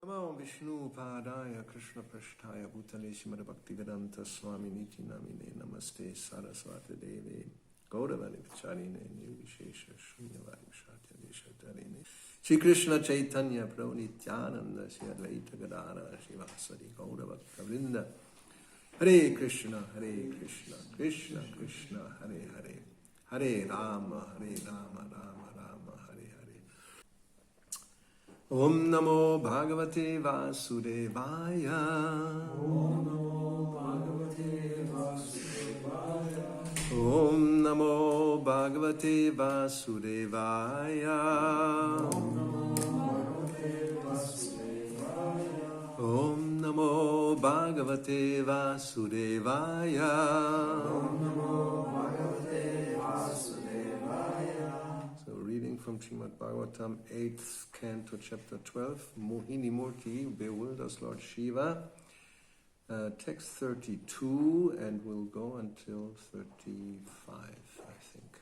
Namo Vishnu Padaya Krishna Prasthaya Bhutale Srimad Bhaktivedanta Swami Niti Namine Namaste Saraswati Devi Gauravani Vicharine Nirvishesha Shunyavadi Vishatya Deshatarine Shri Krishna Chaitanya Prabhu Nityananda Shri Advaita Gadara Shivasari Gauravakta Vrinda Hare Krishna Krishna Krishna Hare Hare Hare Rama Rama Rama Hare Hare Om Namo Bhagavate Vasudevaya Om Namo Bhagavate Vasudevaya. Om Namo Bhagavate Vasudevaya. Om Namo Bhagavate Vasudevaya. Om Namo Bhagavate Vasudevaya. Om Namo Bhagavate Vasudevaya. So reading from Srimad Bhagavatam, 8th canto, chapter 12, Mohini Murti bewilders Lord Shiva. Text 32, and we'll go until 35, I think.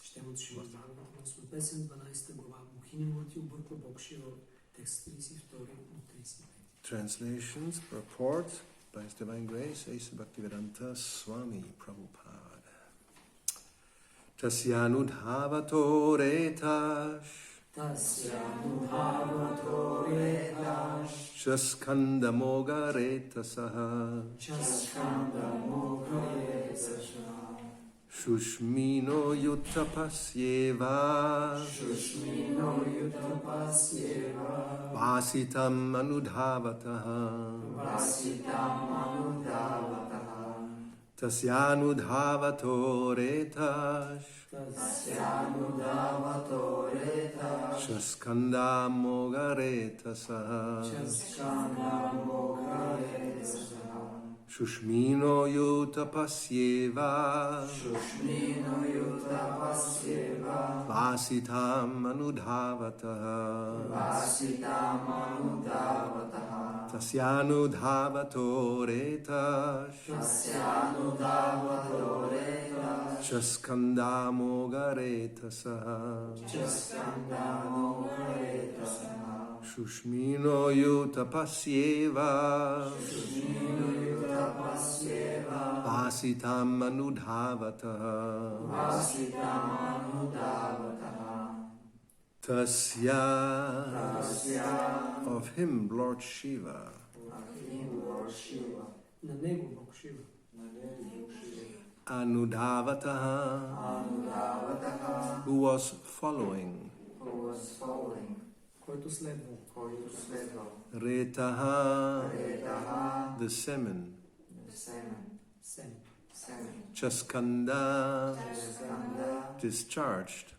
Четем от Шримад Бхагаватам, от песен 12 глава, Мохини Мурти обърква Бог Шива, текст 32 от 35. Translations, purport by His Divine Grace, Asa Bhaktivedanta Swami Prabhupada. Tasyanudhavato retash Tasyanudhavato retash Shaskanda moga retasaha Chaskanda moga retasaha Shushmino yutapasyeva Shushmino yutapasyeva Vasitam anudhavataha Vasitam anudhavataha Tasyanudhavato retash Tasyanudhavato retash Shaskanda moga retasaha Chaskanda moga retasaha Shushmino yutapasyeva Shushmino yutapasyeva Vasitam anudhavataha Vasitam anudhavataha Tasyanudhavato retash Tasyanudhavato retash Shaskanda moga retasaha Chaskanda moga retasaha Shushmino yutapasyeva Shushmino yutapasyeva Vasitam anudhavataha Vasitam anudhavataha Tasya Tasya of him Lord Shiva На него Бог Шива. Anudhavataha Anudhavataha who was following който следвал. Retaha the semen Сем. Chaskanda discharged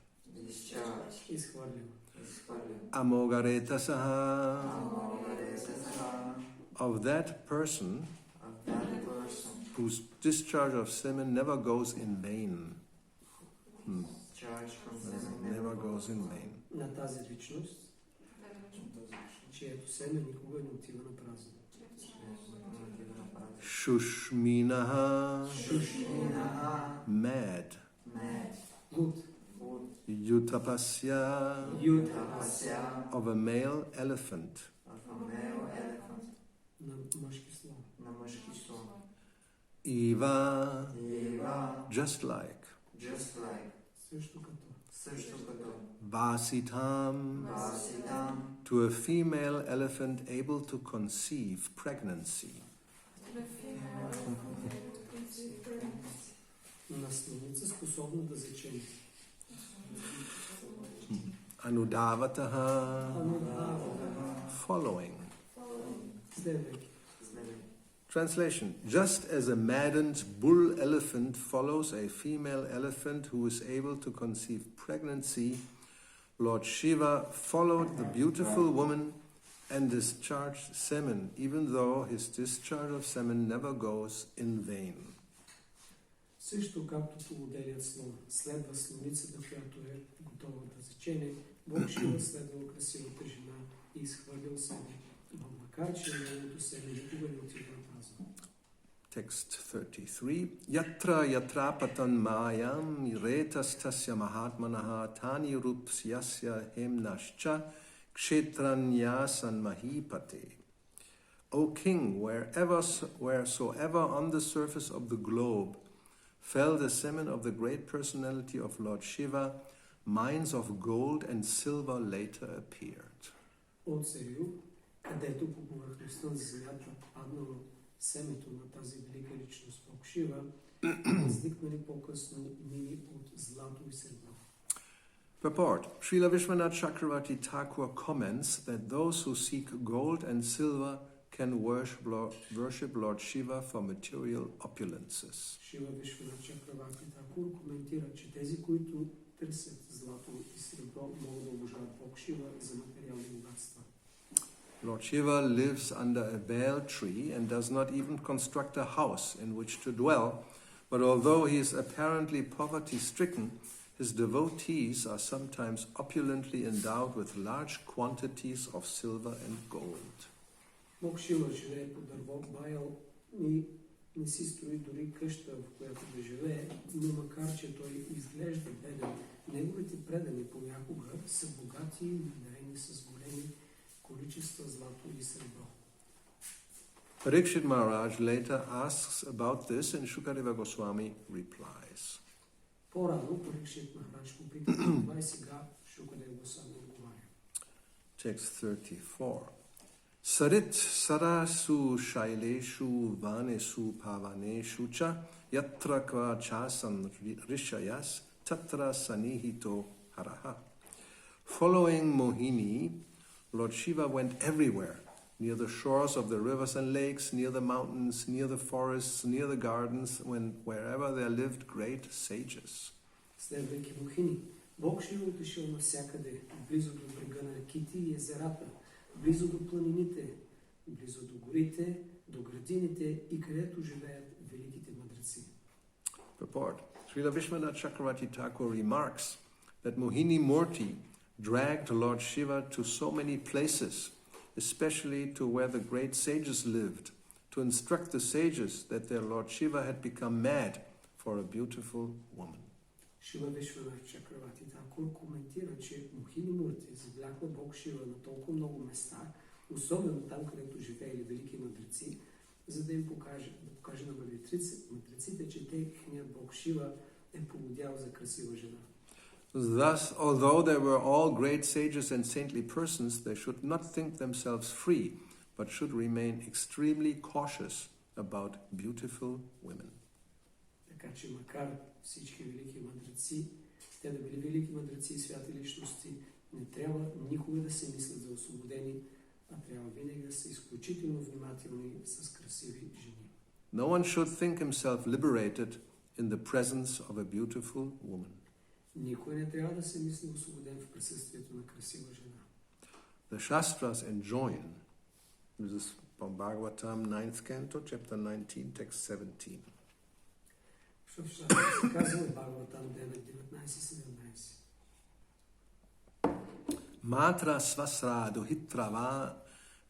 Изхвърлил. Amogaretasaha of that person whose discharge of semen never goes in vain. Never goes in vain. На тази личност, чието семе никога не отива на празно. Shushminaha mad. Луд. Yutapasya of a male elephant. На мъжки слон. Eva just like. Също като. Vasitam to a female elephant able to conceive pregnancy. На слоница способна да зачене. Anudhavataha following. Следвайки. Translation: just as a maddened bull elephant follows a female elephant who is able to conceive pregnancy, Lord Shiva followed the beautiful woman and discharged semen, even though his discharge of semen never goes in vain. Също както полуделият слон следва слоницата, която е готова да зачене, Бог Шива следвал красивата жена и изхвърлил себе, макар че неговото семе никога не отива на празно. Text 33. Yatra patan mayam retas tasya mahatmanaha tani rupsyasya hemnascha Kshetranyasan Mahipate. O king, wheresoever on the surface of the globe fell the semen of the great personality of Lord Shiva, mines of gold and silver later appeared. О царю, където по повърхността на земята паднало семето на тази велика личност Бог Шива, възникнали по-късно мини от злато и сребро. Purport. Srila Vishwanath Chakravarti Thakur comments that those who seek gold and silver can worship Lord Shiva for material opulences. Шрила Вишванат Чакраварти Такур коментира, че тези, които търсят злато и сребро, могат да обожават Бог Шива за материални богатства. Lord Shiva lives under a bale tree and does not even construct a house in which to dwell, but although he is apparently poverty-stricken, his devotees are sometimes opulently endowed with large quantities of silver and gold. Бог Шива живее под дърво Байал и не си строи дори къща, в която да живее, но макар че той изглежда беден, неговите предани понякога са богати и надарени с големи количества злато и сребро. Parikshit Maharaj later asks about this and Shukadeva Goswami replies. По-рано Парикшит Махарадж попита това и сега Шукадева Госвами отговаря. Text 34. Sarit sarasu shaileshu vanesu pavaneshu cha yatra kva chasan rishayas tatra sanihito haraha. Following Mohini, Lord Shiva went everywhere, near the shores of the rivers and lakes, near the mountains, near the forests, near the gardens, wherever there lived great sages. Следвайки Мохини, Бог Шива отишъл навсякъде, близо до брега на реките и езерата, близо до планините, близо до горите, до градините и където живеят великите мъдреци. Purport. Srila Vishwanath Chakravarti Thakur remarks that Mohini Murti dragged Lord Shiva to so many places, especially to where the great sages lived, to instruct the sages that their Lord Shiva had become mad for a beautiful woman. Шива Вишванат Чакравати Такур коментира, че Мохини Мурти завлякла Бог Шива на толкова много места, особено там, където живеели велики мъдреци, за да им покаже на мъдреците, че техният Бог Шива е полудял за красива жена. Thus, although they were all great sages and saintly persons, they should not think themselves free, but should remain extremely cautious about beautiful women. Така че макар всички велики мъдреци, те да били велики мъдреци и святи личности, не трябва никога да се мислят за освободени, а трябва винаги да са изключително внимателни с красиви жени. No one should think himself liberated in the presence of a beautiful woman. Никой не трябва да се мисли освободен в присъствието на красива жена. The Shastras enjoin, this is from Bhagavatam, 9th canto, chapter 19, text 17. В Шастра се казва Бхагаватам 9, 19-17. Matra svasra dohitrava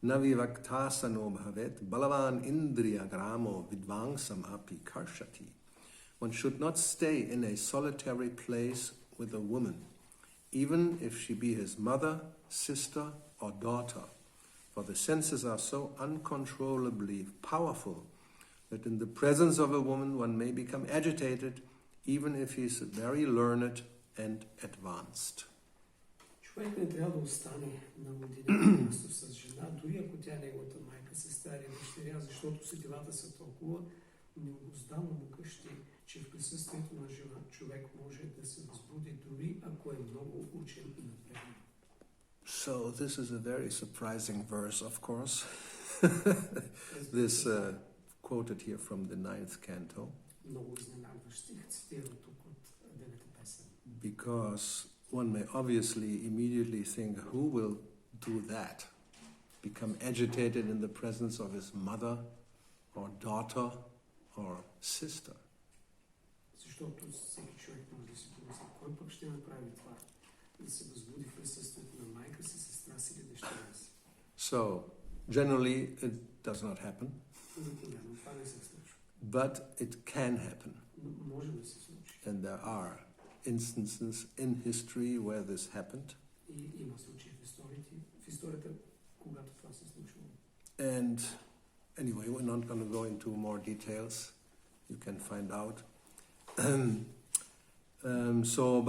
navivaktasano bhavet balavan indriya gramo vidvangsam api karshati. One should not stay in a solitary place with a woman, even if she be his mother, sister, or daughter, for the senses are so uncontrollably powerful that in the presence of a woman one may become agitated, even if he is very learned and advanced. Човек не трябва да остане на уединено място с жена, дори ако тя е неговата майка, сестра или дъщеря, защото сетивата са толкова необуздано могъщи, че в присъствието на жена човек може да се възбуди, дори ако е много учен и напреден. So this is a very surprising verse, of course. This quoted here from the 9th canto. Много изненадващ стих, цитиран тук от 9-та песен. Because one may obviously immediately think, who will do that? Become agitated in the presence of his mother or daughter or sister. Защото всеки човек може да си помисли, кой пък ще направи това? Да се възбуди в присъствието на майка си, сестра си или дъщеря си. So, generally it does not happen. Обикновено това не се случва. But it can happen. Но може да се случи. And there are instances in history where this happened. И има случаи в историите, историята, когато това се случва. And anyway, we're not going to go into more details. You can find out.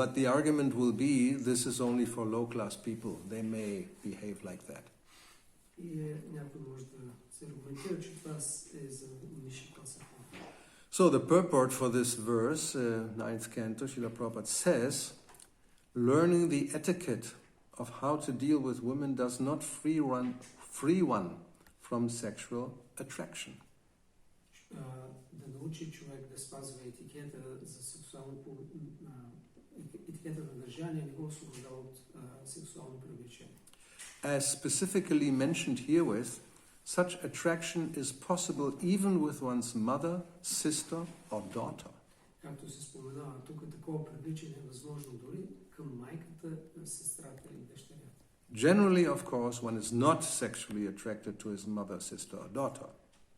But the argument will be, this is only for low-class people. They may behave like that. И някой може да се аргументира, че това е за нисши класа хора. So the purport for this verse, 9th canto, Srila Prabhupada says, learning the etiquette of how to deal with women does not free one from sexual attraction. Да научи човек да спазва етикета за сексуално етикета на държание не го освобождава от сексуално привлечение. As specifically mentioned herewith, such attraction is possible even with one's mother, sister or daughter. Както се споменава, тук такова привличане е възможно дори към майката, сестрата или дъщерята. Generally, of course, one is not sexually attracted to his mother, sister or daughter.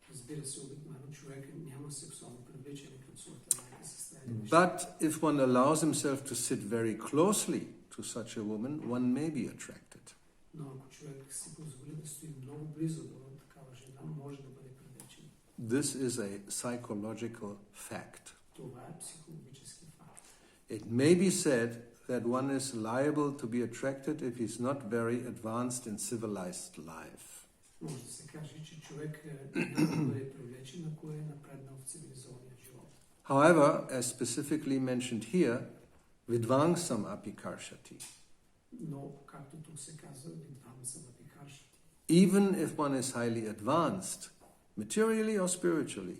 Разбира се, обикновено човек няма сексуално привличане към своята майка, сестра или дъщеря. But if one allows himself to sit very closely to such a woman, one may be attracted. Но ако човек си позволи да стои много близо до такава жена, може да бъде привлечен. This is a psychological fact. Това е психологически факт. It may be said that one is liable to be attracted if he's not very advanced in civilized life. Може да се каже, че човек няма да бъде привлечен, ако е напреднал в цивилизования живот. However, as specifically mentioned here, vidvangsam api karshati. Но, както тук се казва, vidvangsam api karshati. Even if one is highly advanced, materially or spiritually,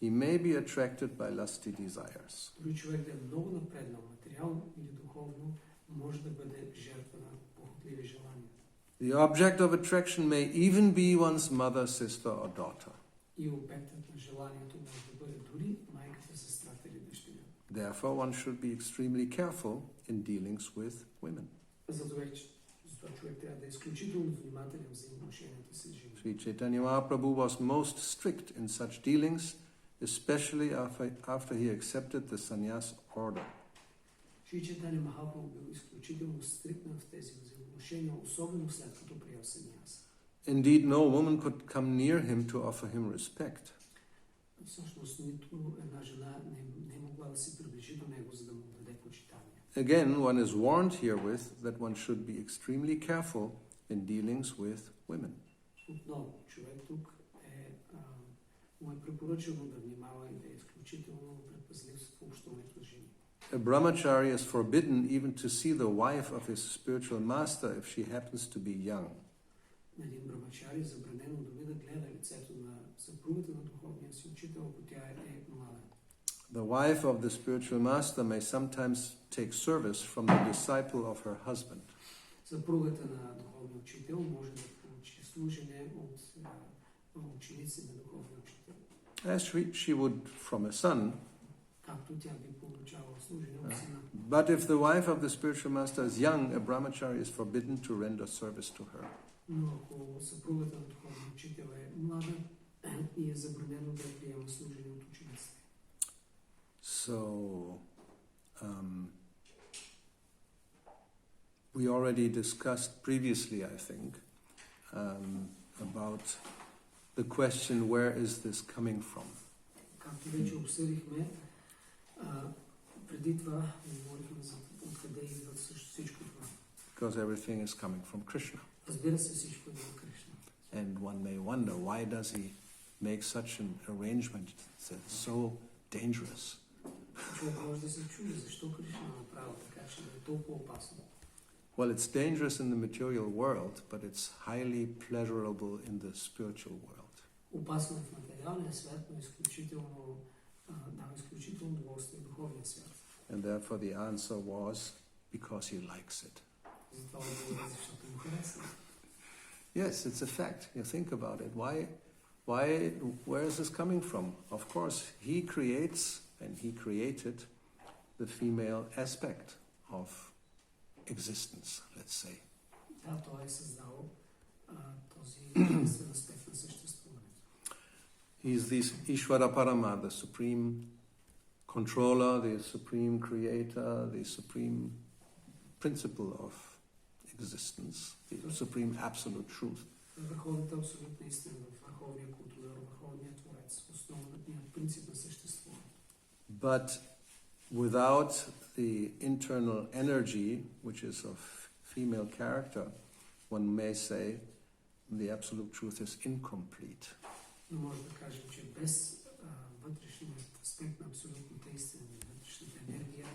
he may be attracted by lusty desires. Дори човек да е много напреднал материално или духовно, може да бъде жертва на похотливи желания. The object of attraction may even be one's mother, sister or daughter. И обектът на желанието може да бъде дори майката, сестрата или дъщеря. Therefore, one should be extremely careful in dealings with women. Затова човек трябва да е изключително внимателен в взаимоотношенията с жени. Sri Chaitanya Mahaprabhu was most strict in such dealings, especially after he accepted the sannyas order. Шри Чайтаня Махапрабху бил изключително стриктен в тези взаимоотношения, особено след като приел саньяс. Indeed, no woman could come near him to offer him respect. Всъщност нито една жена не могла да се приближи до него, за да му даде почитание. Again, one is warned herewith that one should be extremely careful in dealings with women. Отново, човек тук му е препоръчено да внимава и да е изключително предпазлив в общуването с жени. A brahmachari is forbidden even to see the wife of his spiritual master if she happens to be young. На един брамачари е забранено дори да гледа лицето на съпругата на духовния си учител, ако тя е млада. The wife of the spiritual master may sometimes take service from the disciple of her husband. Съпругата на духовния учител може да получи служене от ученици на духовния учител. As she would from a son. Както тя би получавала служене от сина. But if the wife of the spiritual master is young, a brahmachari is forbidden to render service to her. Но ако съпругата на духовния учител е млада, и е забранено да приема служене от учениците. So, we already discussed previously, I think, about the question, where is this coming from? Както вече обсъдихме, преди това говорихме за откъде идва всичко това. Because everything is coming from Krishna. Разбира се, всичко идва от Кришна. And one may wonder, why does he make such an arrangement that's so dangerous? Човек може да се чуди, защо Кришна направи така, че да е толкова опасно. Well, it's dangerous in the material world, but it's highly pleasurable in the spiritual world. Опасно е в материалния свят, но изключително дава изключително удоволствие в духовния свят. And therefore the answer was, because he likes it. Затова отговори, защото му харесва. Yes, it's a fact. You think about it. Where is this coming from? Of course, he creates and he created the female aspect of existence, let's say. Да, той е създал този аспект на съществуването. He is this Ishvara Parama, the supreme controller, the supreme creator, the supreme principle of existence, the supreme absolute truth. Върховната абсолютна истина, върховния контролер, върховният творец, основният принцип на съществуване. But without the internal energy, which is of female character, one may say the absolute truth is incomplete. Но може да кажем, че без вътрешният аспект на абсолютната истина, вътрешната енергия,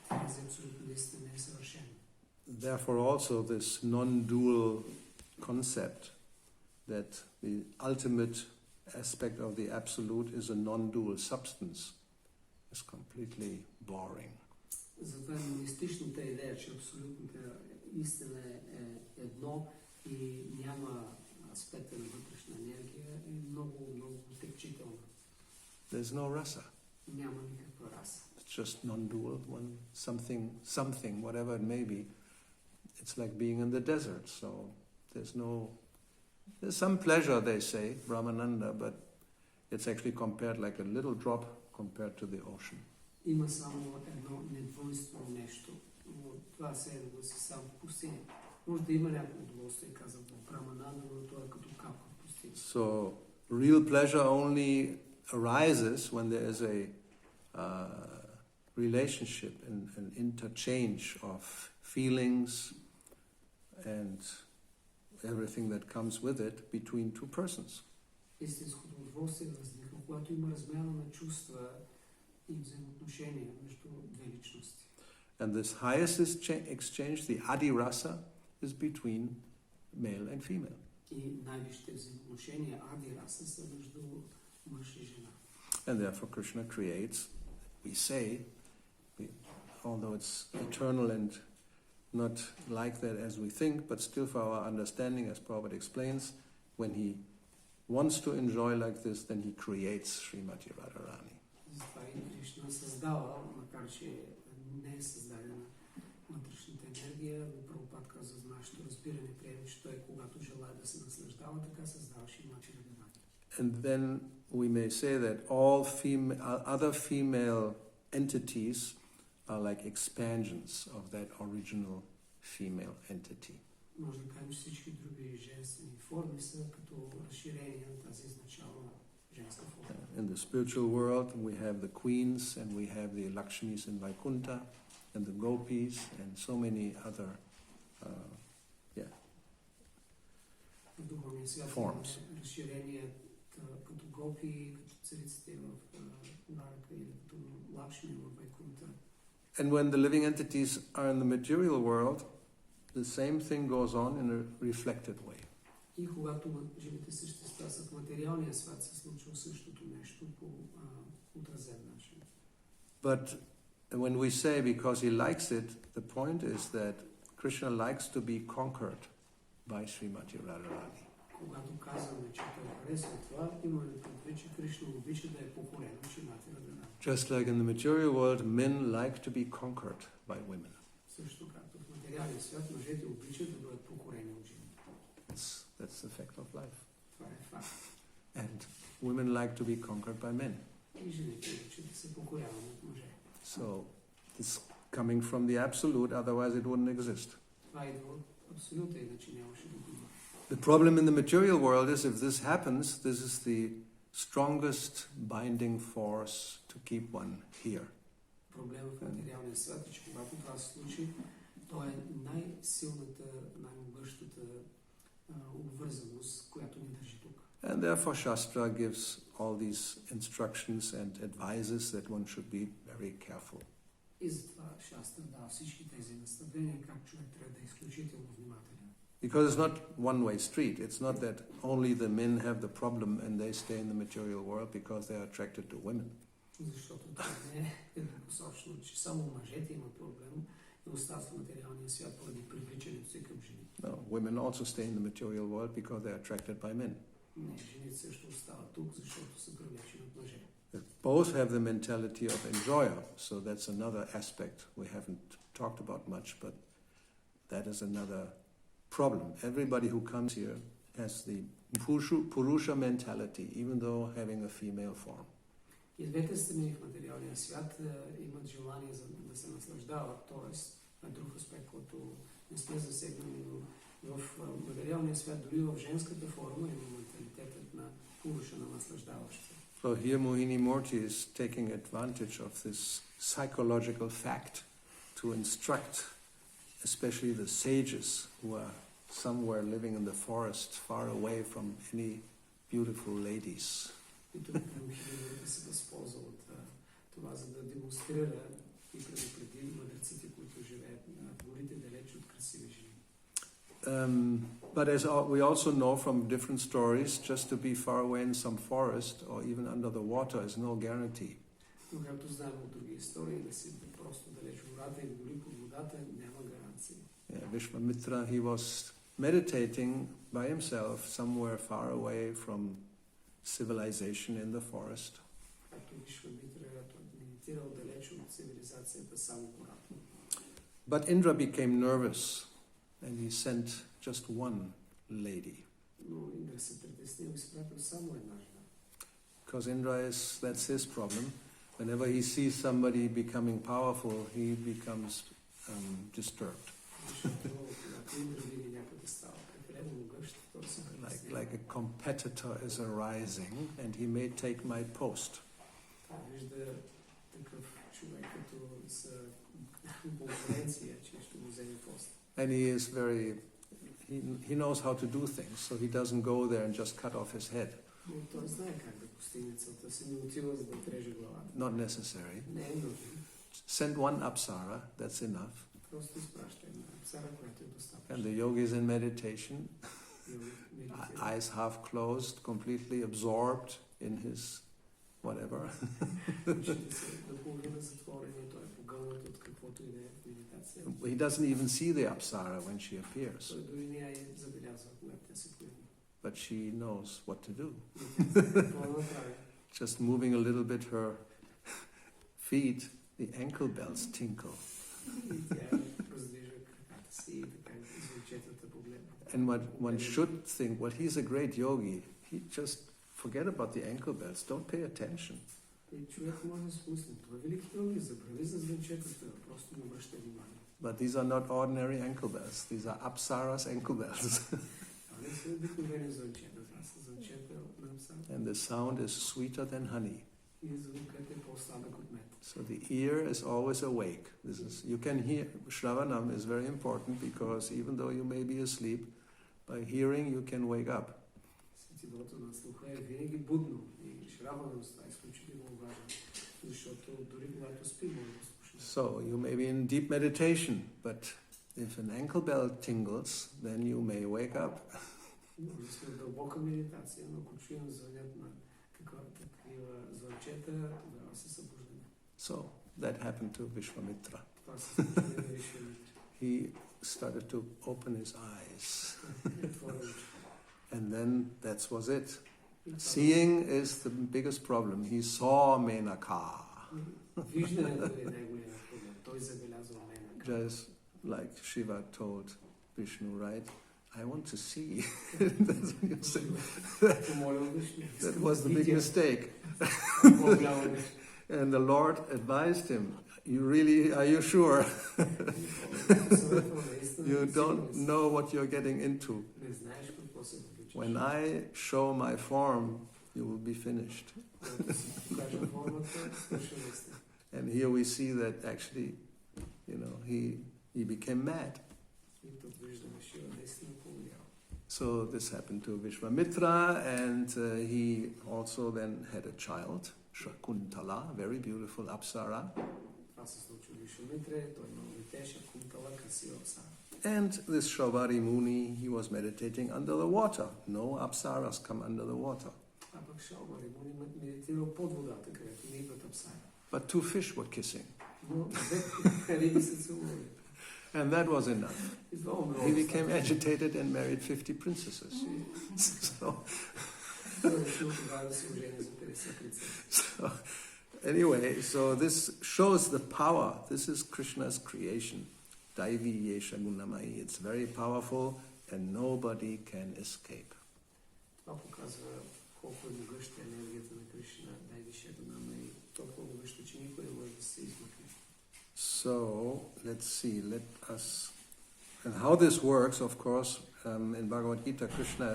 тази абсолютна истина не е съвършена. Therefore also this non-dual concept that the ultimate aspect of the absolute is a non-dual substance is completely boring. Затова монистичната идея, че абсолютната истина е едно и няма аспекта на вътрешна енергия, е много, много текчителна. There's no rasa. Няма никаква раса. It's just non-dual, something, whatever it may be. It's like being in the desert, so there's some pleasure, they say, Brahmananda, but it's actually compared like a little drop compared to the ocean. Има само едно недвойствено нещо, но това се е да си сам в пустиня. Може да има някакво удоволствие, казвам, Brahmananda, но това е като капка в пустиня. So real pleasure only arises when there is a relationship and an interchange of feelings and everything that comes with it between two persons. Истинското удоволствие възниква, когато има размяна на чувства и взаимоотношения между две личности. And this highest exchange, the adi rasa, is between male and female. И най-висшите взаимоотношения, ади раса, са между мъж и жена. And therefore Krishna creates, we say, although it's eternal and not like that as we think, but still for our understanding, as Prabhupada explains, when he wants to enjoy like this, then he creates Srimati Radharani. Затова и Кришна създава, макар че не е създадена вътрешната енергия, но Прабхупад казва за нашето разбиране, приема, че той, когато желая да се наслаждава, така създава Шримати Радharani. And then we may say that all other female entities are like expansions of that original female entity. Може да кажем, че всички други женствени форми са като разширение на тази изначална женска форма. In the spiritual world, we have the queens and we have the Lakshmis in Vaikuntha and the gopis and so many other В духовния свят forms. разширение като гопи, като цариците в Нарка или като Лакшми в Вайкунта. And when the living entities are in the material world, the same thing goes on in a reflected way. И когато живите същества са в материалния свят, се случва същото нещо по отразен начин. But when we say because he likes it, the point is that Krishna likes to be conquered by Srimati Radharani. Когато казваме, че той харесва това, имаме предвид, че Кришна обича да е покорен от Шримати Радharani. Just like in the material world, men like to be conquered by women. Също както в материалния свят, мъжете обичат да бъдат покорени от жените. That's the fact of life. Това е факт. And women like to be conquered by men. И жените обичат да се покоряват от мъже. So it's coming from the absolute, otherwise it wouldn't exist. Това идва от абсолюта, иначе нямаше да го има. The problem in the material world is if this happens, this is the strongest binding force to keep one here. Проблемът в материалния свят е, че когато това се случи, то е най-силната, най-могъщата обвързаност, която ни държи тук. And therefore Shastra gives all these instructions and advises that one should be very careful. И затова Шастра дава всички тези наставления, как човек трябва да е изключително внимателен. Because it's not one-way street. It's not that only the men have the problem and they stay in the material world because they are attracted to women. Защото това не е еднопосочно, че само мъжете имат проблем и остават в материалния свят поради привличането си към жени. No, women also stay in the material world because they are attracted by men. Не, жените също остават тук, защото са привлечени от мъже. Both have the mentality of enjoyer, so that's another aspect we haven't talked about much, but that is another problem. Everybody who comes here has the Purusha mentality, even though having a female form. И двете страни в материалния свят имат желание да се наслаждават, т.е. друг аспект, който не сме засегнали, но в материалния свят, дори в женската форма, има менталитетът на пуруша, на наслаждаващ се. So here Mohini Murti is taking advantage of this psychological fact to instruct especially the sages who are somewhere living in the forest far away from any beautiful ladies. И тук Мохини се възползва от това, за да демонстрира и предупреди мъдреците, които живеят в горите, далеч от красиви жени. But as we also know from different stories, just to be far away in some forest or even under the water is no guarantee. Но както знаем от други истории, да си просто далеч в гората и дори под водата няма гаранции. Vishwamitra, he was meditating by himself somewhere far away from civilization in the forest. Както Вишвамитра, той медитирал далеч от цивилизацията, само гората. But Indra became nervous and he sent just one lady. Но Индра се притеснил и изпратил само една жена. Because Indra that's his problem. Whenever he sees somebody becoming powerful, he becomes disturbed. Like a competitor is arising and he may take my post. And he is he knows how to do things, so he doesn't go there and just cut off his head. Not necessary. Send one apsara, that's enough. And the yogi is in meditation, eyes half closed, completely absorbed in his whatever. He doesn't even see the apsara when she appears. But she knows what to do. Just moving a little bit her feet, the ankle bells tinkle. And what one should think, well, he's a great yogi. He just forget about the ankle bells. Don't pay attention. But these are not ordinary ankle bells. These are apsaras ankle bells. And the sound is sweeter than honey. So the ear is always awake. You can hear, Shravanam is very important because even though you may be asleep, by hearing you can wake up. So you may be in deep meditation, but if an ankle bell tingles, then you may wake up. So that happened to Vishwamitra. He started to open his eyes. And then that was it. Seeing is the biggest problem. He saw Menaka. Just like Shiva told Vishnu, right? I want to see. That was the big mistake. And the Lord advised him, are you sure? You don't know what you're getting into. When I show my form, you will be finished. And here we see that actually, he became mad. So this happened to Vishwamitra, and he also then had a child, Shakuntala, very beautiful apsara. And this Shravari Muni, he was meditating under the water. No apsaras come under the water. But two fish were kissing. And that was enough. He became agitated and married 50 princesses. So this shows the power. This is Krishna's creation. Daivi Yesha Gunamai. It's very powerful and nobody can escape. So, let's see, let us And how this works, of course, in Bhagavad Gita, Krishna,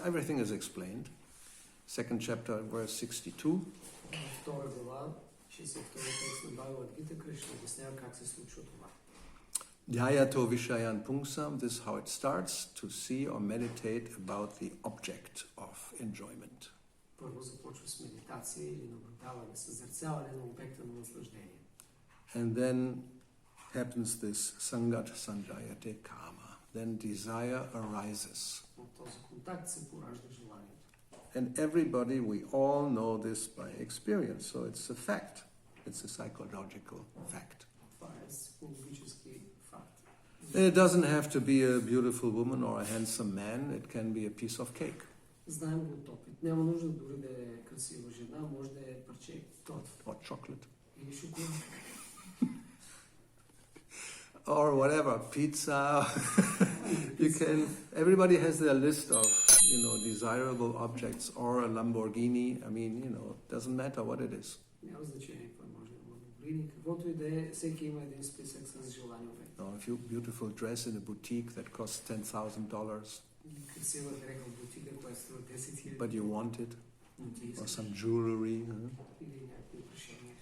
everything is explained. Second chapter, verse 62. Втора глава, 62 текст на Бхагавад Гита, Кришна обяснява как се случва това. Dhyato Vishayan Pungsam, this is how it starts, to see or meditate about the object of enjoyment. Първо започва с медитация или наблюдаване, съзерцаване на обекта на наслаждение. And then happens this Sangat Sanjayate Kama. Then desire arises. От този контакт се поражда желанието. And everybody, we all know this by experience, so it's a fact. It's a psychological fact. Това е психологически факт. And it doesn't have to be a beautiful woman or a handsome man, it can be a piece of cake. Знаем го от опит. Няма нужда дори да е красива жена, може да е парче торт. Or chocolate. Или шоколад. Or whatever, pizza. Everybody has their list of, desirable objects, or a Lamborghini. I mean, it doesn't matter what it is. Няма значение какво може да Lamborghini, каквото и да е, всеки има един списък с желания обект. Or a beautiful dress in a boutique that costs $10,000. Красива дреха в бутика, която струва 10 000. But you want it. Но ти Or искаш. some jewelry. Или някакви украшения.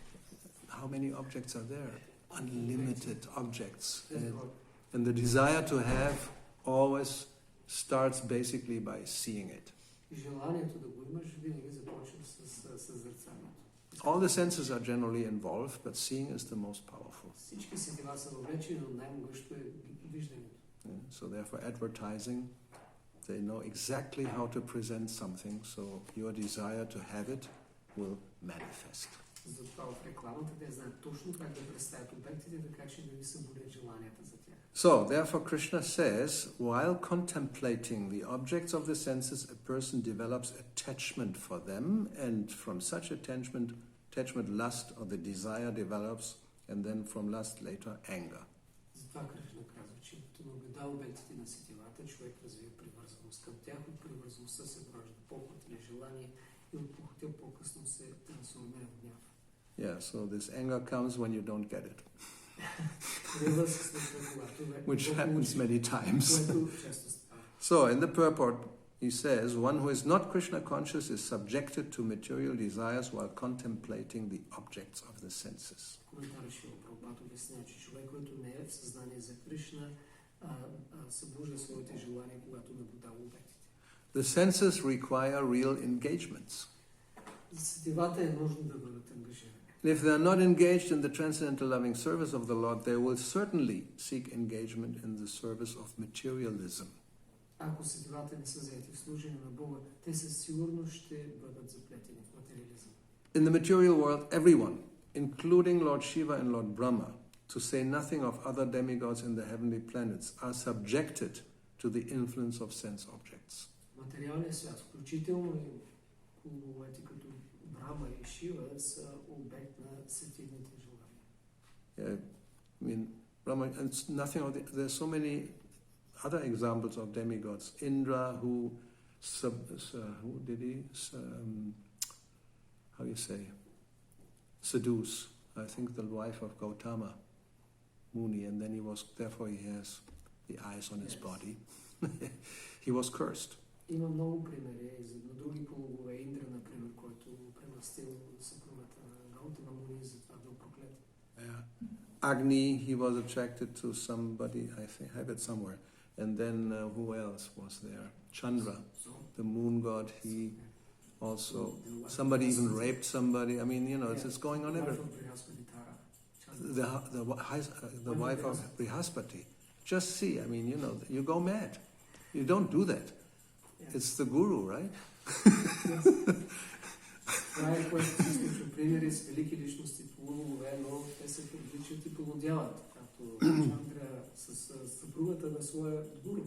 How many objects are there? Unlimited objects. And the desire to have always starts basically by seeing it. И желанието да го имаш винаги започва с съзерцанието. All the senses are generally involved, but seeing is the most powerful. Всички сетива са въвлечени, но най-могъщо е виждането. So therefore advertising, they know exactly how to present something, so your desire to have it will manifest. Затова в рекламата те знаят точно как да представят обектите, така че да ви събудят желанията за тях. So, therefore Krishna says, while contemplating the objects of the senses, a person develops attachment for them, and from such attachment lust or the desire develops, and then from lust later anger. Затова Кришна казва, че като наблюдава обектите на сетивата, човек развива привързаност към тях, от привързаността се поражда похот или желание, и от похотя по-късно се трансформира в гняв. Yeah, so this anger comes when you don't get it. Which happens many times. So, in the purport, he says, one who is not Krishna conscious is subjected to material desires while contemplating the objects of the senses. The senses require real engagements. If they are not engaged in the transcendental loving service of the Lord, they will certainly seek engagement in the service of materialism. Ако сетивата не са заети в служение на Бога, те със сигурност ще бъдат заплетени в материализъм. In the material world, everyone, including Lord Shiva and Lord Brahma, to say nothing of other demigods in the heavenly planets, are subjected to the influence of sense objects. Материалният свят, включително и куловете като Брама и Шива, са обект на сетивните желания. I mean, Brahma, and nothing of there's so many other examples of demigods. Indra, who did he, how do you say, seduce, I think, the wife of Gautama Muni, and then therefore he has the eyes on his body. He was cursed. Има много примери на други полугове. Индра, например, който превъзстил съпругата на Гаутама Муни, затова бил проклет. Agni, he was attracted to somebody, I think, I have it somewhere. And then who else was there? Chandra, the moon god, he also, somebody even raped somebody. I mean, it's going on everywhere. The wife of Brihaspati. Just see, I mean, you go mad. You don't do that. It's the guru, right? Това е, което се случва. Примери с велики личности полугове, но те се привличат и полудяват, както Чандра с съпругата на своя гуру.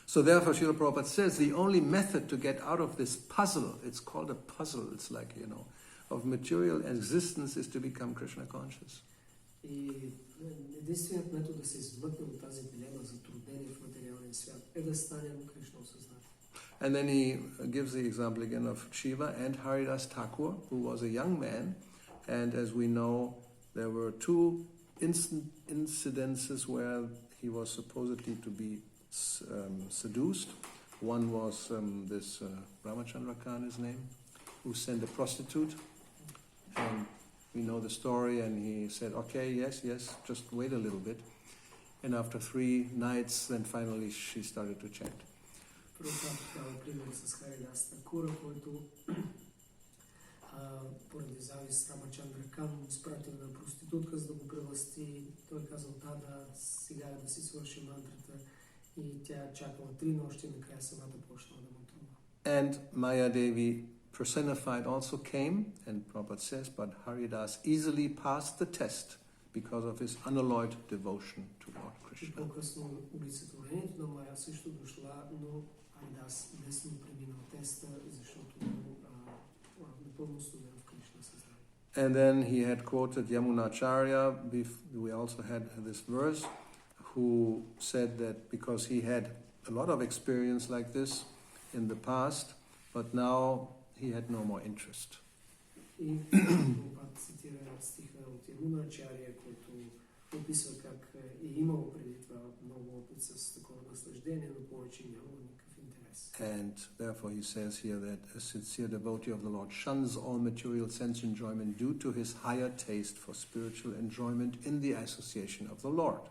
So therefore, Srila Prabhupada says the only method to get out of this puzzle, it's called a puzzle, it's like, of material existence is to become Krishna conscious. И единственият метод да се измъкне от тази дилема за трудение в материалния свят е да станем Кришна осъзнати. And then he gives the example again of Shiva and Haridas Thakur, who was a young man, and as we know, there were two incidences where he was supposedly to be seduced. One was this Ramachandra Khan, his name, who sent a prostitute. And we know the story, and he said, okay, yes, just wait a little bit. And after 3 nights, then finally she started to chant. Поради завист Рамачандра Кан му изпратил на проститутка, за да го превъзти. Той казал, да, сега да си свърши мантрата. И тя чакала 3 нощи, накрая самата почнала да мантрува. And Maya Devi personified also came, and Prabhupada says, but Haridas easily passed the test because of his unalloyed devotion to Lord Krishna. И по-късно олицетворението на Майя също дошла, но Харидас лесно преминал теста, защото напълно студен в Кришна съзнание. And then he had quoted Yamunacharya. We also had this verse, who said that because he had a lot of experience like this in the past, but now he had no more interest. И Прабхупад цитира стиха от Ямуначария, който описва как е имал преди това много опит с такова наслаждение, но повече нямало никакъв интерес. And therefore he says here that a sincere devotee of the Lord shuns all material sense enjoyment due to his higher taste for spiritual enjoyment in the association of the Lord.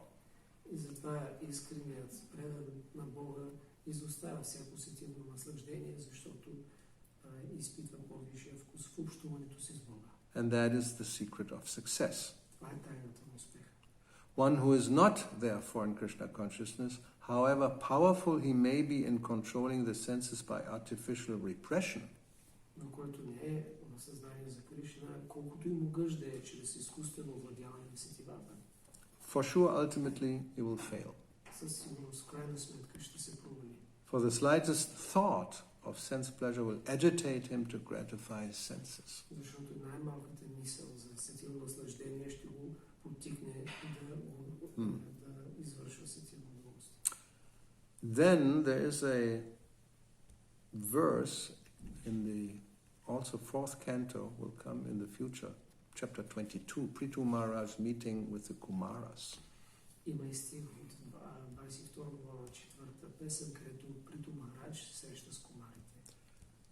И затова искреният предан на Бога изоставя всяко сетивно наслаждение, защото изпитва по-висшия вкус в общуването си с Бога. And that is the secret of success. Това е тайната на успеха. One who is not therefore in Krishna consciousness, however powerful he may be in controlling the senses by artificial repression, но който не е на съзнание за Кришна, колкото и могъж да е чрез изкуствено овладяване на сетивата, for sure ultimately he will fail. със сигурност в крайна сметка ще се провали. For the slightest thought of sense pleasure will agitate him to gratify his senses. Защото най-малката мисъл за сетивно наслаждение ще го подтикне да извършва сетивно удоволствие. Then there is a verse in the also 4th canto will come in the future, chapter 22, Prithu Maharaj's meeting with the Kumaras. Има и стих от 22 глава, 4-та песен, където Приту Махарадж се среща с кумарите.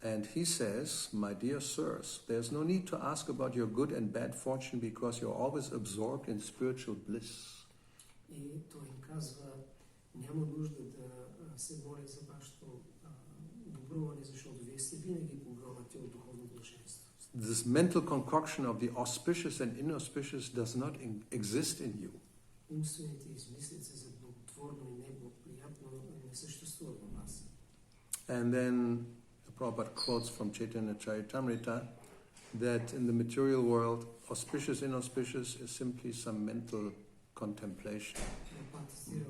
And he says, my dear sirs, there's no need to ask about your good and bad fortune because you're always absorbed in spiritual bliss. И той им казва, няма нужда да се моля за вашето добруване, защото вие сте винаги погълнати от духовно блаженство. This mental concoction of the auspicious and inauspicious does not exist in you. Умствените измислици за благотворно и неблагоприятно не съществуват в вас. And then Prabhupada quotes from Chaitanya Charitamrita that in the material world, auspicious, inauspicious is simply some mental contemplation. Прабхупада цитира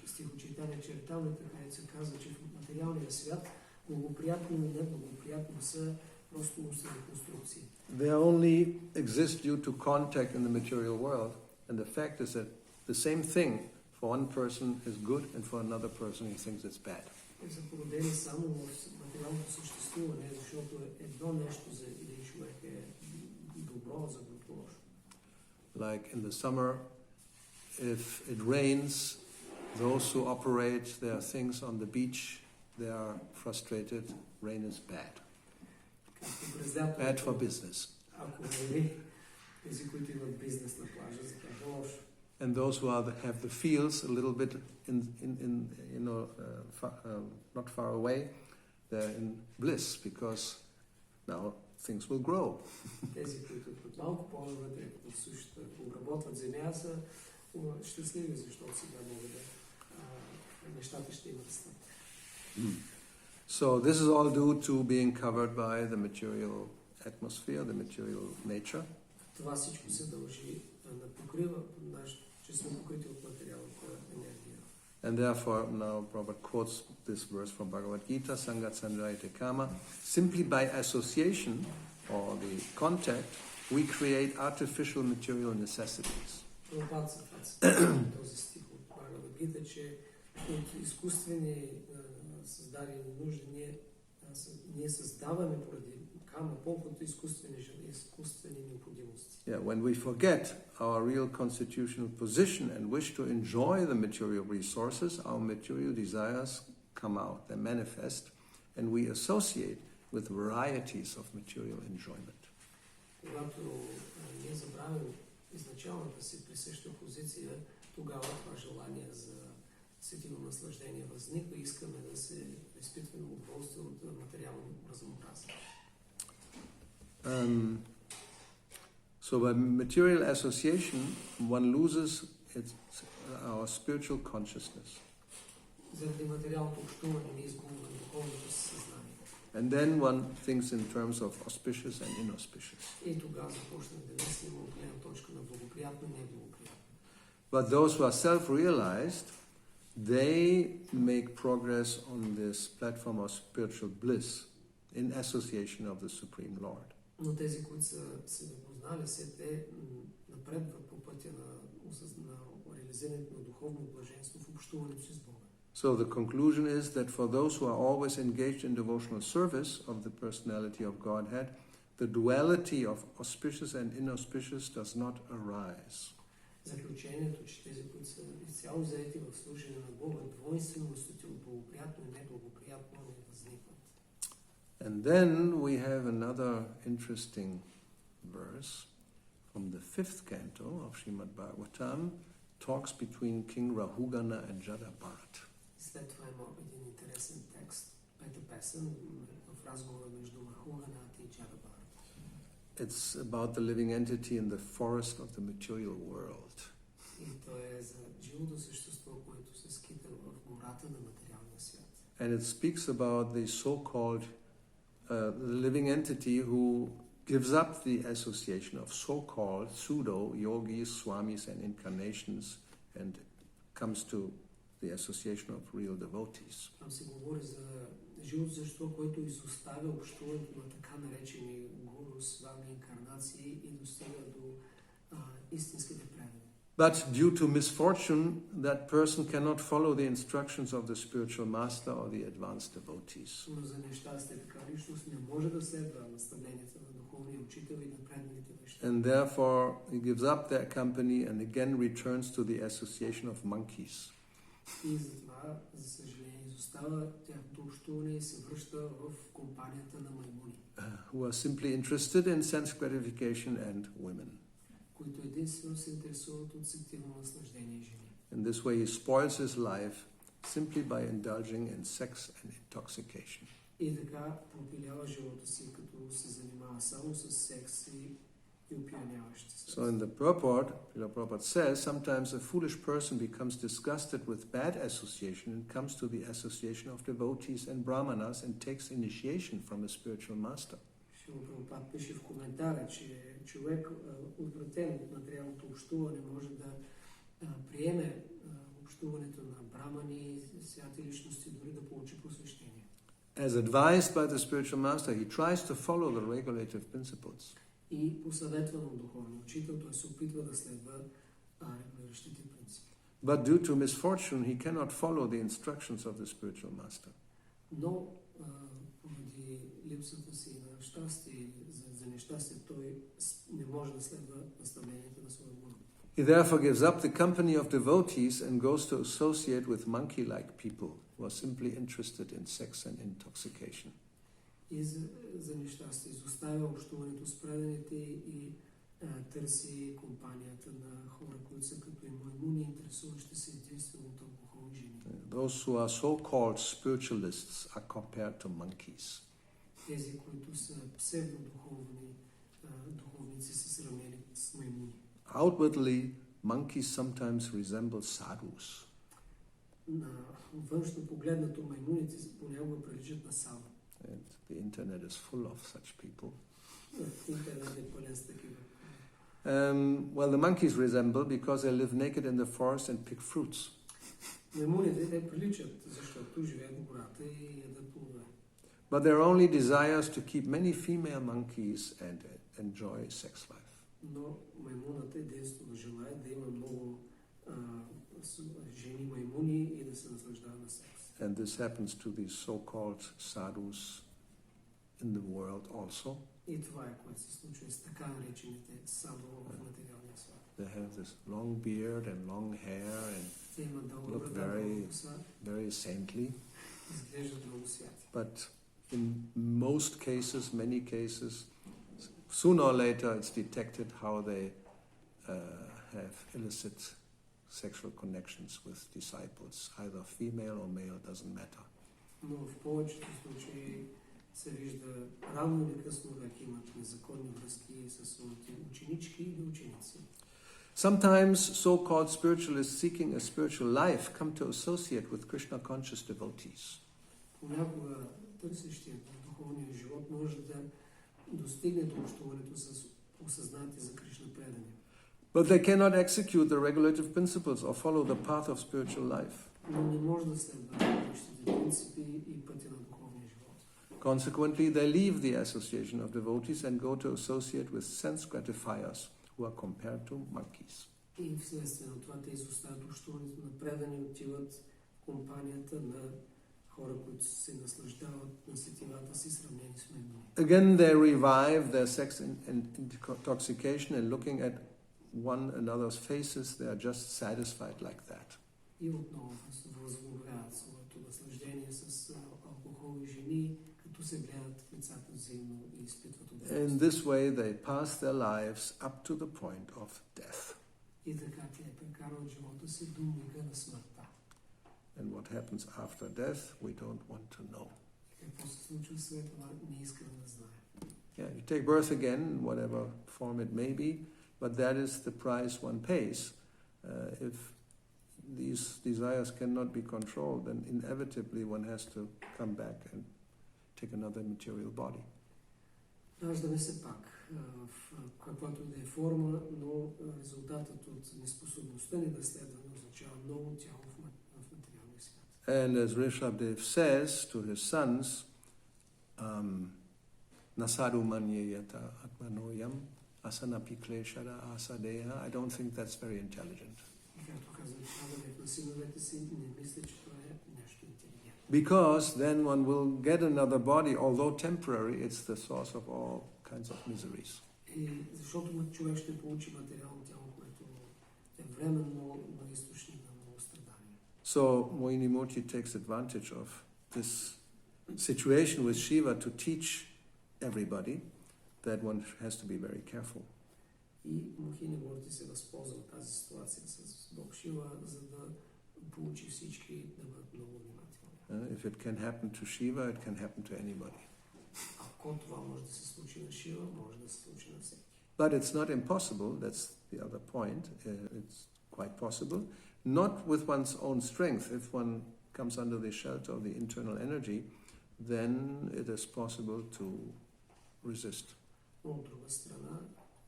в стих от Чайтания Чаритамрита, където се казва, че в материалния свят благоприятно и неблагоприятно са просто умствени конструкции. They only exist due to contact in the material world, and the fact is that the same thing for one person is good and for another person he thinks it's bad. Те са породени само в материалното съществуване, защото едно нещо за един човек е добро, за друг лошо. Like in the summer, if it rains, those who operate their things on the beach, they are frustrated. Rain is bad. Bad for business. Ако вали, тези, които имат бизнес на плажа, за тях е лошо. And those who have the fields a little bit not far away, they're in bliss because now things will grow. Тези, които малко по-навътре в сушата обработват земя, са щастливи, защото сега могат да нещата ще имат стъп. So this is all due to being covered by the material atmosphere, the material nature. Това всичко се дължи на покрива, че сме покрити от материалната енергия. And therefore, now Prabhupada quotes this verse from Bhagavad Gita, Sangat Sanjayate Kama. Simply by association or the contact, we create artificial material necessities. Прабхупада цитира този стих от Бхагавад Гита, че от изкуствени създадени нужди ние създаваме поради греха, но колкото изкуствени необходимости. Yeah, when we forget our real constitutional position and wish to enjoy the material resources, our material desires come out, they manifest, and we associate with varieties of material enjoyment. Когато ние забравим изначалната си присъща позиция, тогава това желание за сетиво наслаждение възниква и искаме да се изпитваме удоволствие от материално разнообразие. So by material association, one loses our spiritual consciousness. Заради материалното общуване ние изгубваме духовното си съзнание. And then one thinks in terms of auspicious and inauspicious. И тогава започнем да мислим от гледна точка на благоприятно и неблагоприятно. But those who are self-realized, they make progress on this platform of spiritual bliss in association of the Supreme Lord. Но тези, които са се запознали, те напредват по пътя на реализирането на духовно блаженство в общуването си с Бога. So the conclusion is that for those who are always engaged in devotional service of the personality of Godhead, the duality of auspicious and inauspicious does not arise. Заключението, че тези, които са изцяло заети в служение на Бога, двойственостите от благоприятно и неблагоприятно не възникват. And then we have another interesting verse from the 5th canto of Srimad Bhagavatam, talks between King Rahugana and Jadabharat. След това има един интересен текст, пета песен в разговора между Рахуганата и Джадабхарат. It's about the living entity in the forest of the material world. И то е за живото същество, което се скита в гората на материалния свят. And it speaks about the so-called living entity who gives up the association of so-called pseudo-yogis, swamis and incarnations and comes to the association of real devotees. Там се говори за живото същество, което изоставя общуването на така наречени гуру, свами, инкарнации и достига до истинските предани. But due to misfortune, that person cannot follow the instructions of the spiritual master or the advanced devotees. Но за нещастие така личност не може да следва наставленията на духовния учител и на преданите вещи. And therefore he gives up their company and again returns to the association of monkeys. И затова, за съжаление, изостава тяхното общуване и се връща в компанията на маймуни, Who are simply interested in sense gratification and women. които единствено се интересуват от сетивно наслаждение и жени. In this way he spoils his life simply by indulging in sex and intoxication. И така пропилява живота си, като се занимава само с секс и опияняващи се. So in the purport, Srila Prabhupada says, sometimes a foolish person becomes disgusted with bad association and comes to the association of devotees and brahmanas and takes initiation from a spiritual master. Шрила Прабхупад пише в коментара, че човек, отвратен от материалното общуване, може да приеме общуването на брамани, святи личности, дори да получи посвещение. As advised by the spiritual master, he tries to follow the regulative principles. И посъветван от духовния учител, той се опитва да следва регулиращите принципи. But due to misfortune, he cannot follow the instructions of the spiritual master. Но поради липсата си на щастие, за нещастие, той не може да следва наставленията на своя гуру. He therefore gives up the company of devotees and goes to associate with monkey-like people who are simply interested in sex and intoxication. И за нещастие изоставя общуването с преданите и търси компанията на хора, които са като и маймуни, интересуващи се единствено от алкохол и жени. Those who are so-called spiritualists are compared to monkeys. Тези, които са псевдодуховни, духовници са сравнени с маймуни. Outwardly, monkeys sometimes resemble sadhus. На външно погледнато маймуните понякога приличат на саду. And the internet is full of such people. Интернет е пълен с такива. Well, the monkeys resemble because they live naked in the forest and pick fruits. Маймуните те приличат, защото живеят в гората и ядат плодове. But their only desire is to keep many female monkeys and enjoy sex life. Но маймуната единствено желае да има много жени маймуни и да се наслаждава на секс. And this happens to these so-called sadhus in the world also. И това е, което се случва с така наречените садове в материалния свят. They have this long beard and long hair and Те имат дълга look брада, very, коса, very saintly. изглеждат много святи. But in most cases, many cases, sooner or later it's detected how they have illicit sexual connections with disciples, either female or male, doesn't matter. Но в повечето случаи се вижда рано или късно век имат незаконни връзки с своите ученички или ученици. Sometimes so-called spiritualists seeking a spiritual life come to associate with Krishna-conscious devotees. Понякога търсещият духовния живот може да достигне до общуването с осъзнати за Кришна предани. But they cannot execute the regulative principles or follow the path of spiritual life. Но не може да следва общите принципи и пътя на духовния живот. Consequently, they leave the association of devotees and go to associate with sense gratifiers, who are compared to monkeys. И вследствие на това те изоставят общуването на предани, отиват в компанията на хора, които се наслаждават на сетивата си, сравнени с медни. Again, they revive their sex intoxication and looking at one another's faces, they are just satisfied like that. И отново възобновяват своето наслаждение с алкохол и жени, като се гледат в лицата взаимно и изпитват удоволствие. In this way, they pass their lives up to the point of death. И така те прекарват живота си до мига на смъртта. And what happens after death, we don't want to know. Какво се случва след това, не искаме да знаем. Yeah, you take birth again, in whatever form it may be, but that is the price one pays. If these desires cannot be controlled, then inevitably one has to come back and take another material body. Раждаме се пак в каквато и да е форма, но резултатът от неспособността ни да следваме означава ново тяло в материалния свят. And as Rishabdev says to his sons, Nasadu manyayata atmanoyam asanapi kleshara asadeha. I don't think that's very intelligent. Because then one will get another body, although temporary, it's the source of all kinds of miseries. So Mohinimurti takes advantage of this situation with Shiva to teach everybody that one has to be very careful. И Мохинимурти се възползва от тази ситуация с Бог Шива, за да получи всички да бъдат много внимателни. If it can happen to Shiva, it can happen to anybody. Ако това може да се случи на Шива, може да се случи на всеки. But it's not impossible, that's the other point. It's quite possible. Not with one's own strength. If one comes under the shelter of the internal energy, then it is possible to resist. Но от друга страна,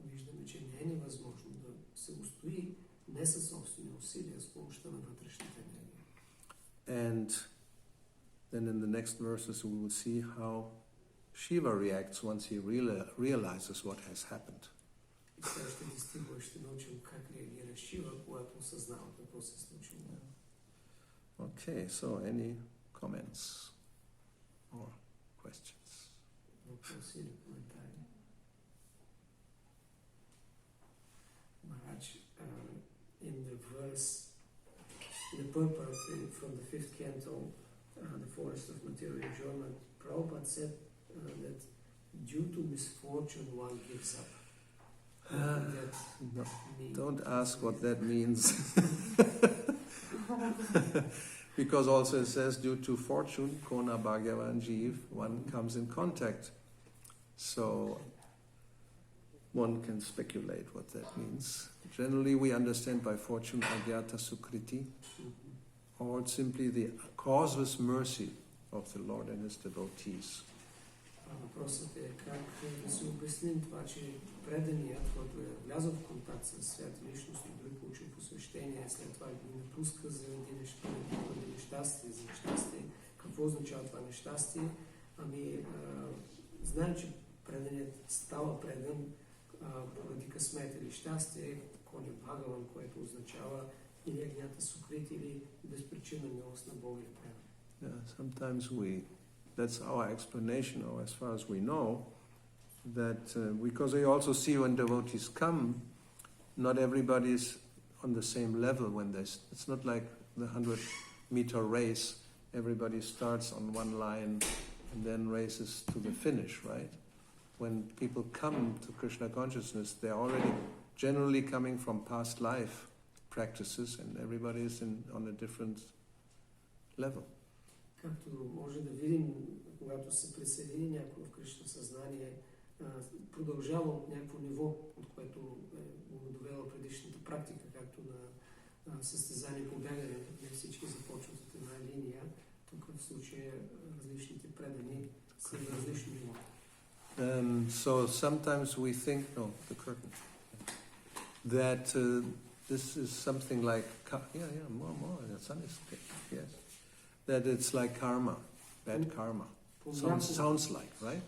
виждаме, че не е невъзможно да се устои не със собствени усилия, с помощта на вътрешната енергия. And then in the next verses we will see how Shiva reacts once he realizes what has happened. И следващите стихове ще научим как реагира Шива, когато осъзнава какво се случило. Okay, so any comments or questions? Въпроси или коментари? Maharaj, in the verse, in the purport from the 5th canto, The Forest of Material Enjoyment, Prabhupada said that due to misfortune one gives up. No, don't ask what that means. Because also it says due to fortune, Kona Bhagavan Jeev, one comes in contact. So one can speculate what that means. Generally we understand by fortune Agyata Sukriti, or simply the causeless mercy of the Lord and His devotees. Въпросът е как да си обясним това, че преданият, който е влязъл в контакт с святи личности, дори получил посвещение, след това ги напуска заради нещастие, за нещастие. Какво означава това нещастие? Знаем, че преданият става предан поради късмет или щастие, коня Бхагаван, което означава или агнята Сукрит, или безпричинна милост на Бога и предан. Yeah, sometimes we that's our explanation, or as far as we know, that because we also see when devotees come, not everybody is on the same level when it's not like the 100-meter race. Everybody starts on one line and then races to the finish, right? When people come to Krishna consciousness, they're already generally coming from past life practices, and everybody is on a different level. Както може да видим, когато се присъедини някой в Кришна съзнание, продължава от някакво ниво, от което го довела предишната практика, както на състезание по бягане, не всички започват от една линия. Тук в случая различните предани са на различно ниво. So sometimes we think, the curtain, that this is something like, more, the sun is, yes, that it's like karma, bad karma. Sounds like, right?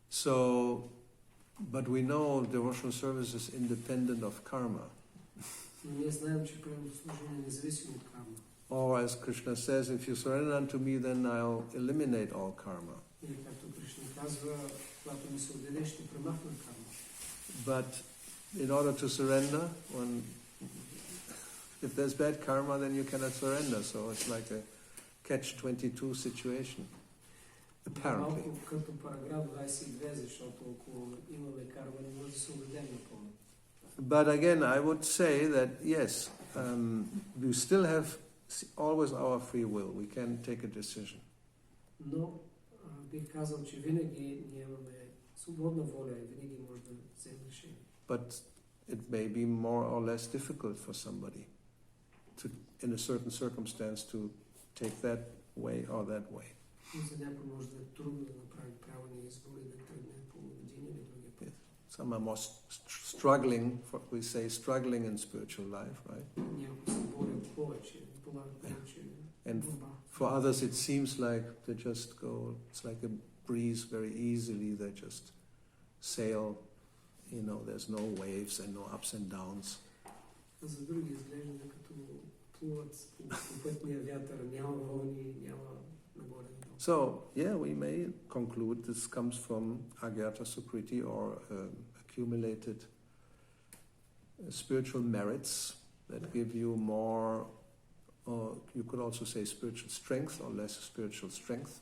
So, but we know devotional service is independent of karma. Or as Krishna says, if you surrender unto me, then I'll eliminate all karma. But in order to surrender, if there's bad karma, then you cannot surrender. So it's like a catch-22 situation, apparently. But again, I would say that yes, we still have always our free will. We can take a decision. But it may be more or less difficult for somebody to, in a certain circumstance, to take that way or that way. Yes. Some are more struggling, we say struggling in spiritual life, right? And for others it seems like they just go, it's like a breeze very easily, they just sail, there's no waves and no ups and downs. So, we may conclude this comes from Agyata Sukriti, or accumulated spiritual merits that give you more, or you could also say spiritual strength or less spiritual strength.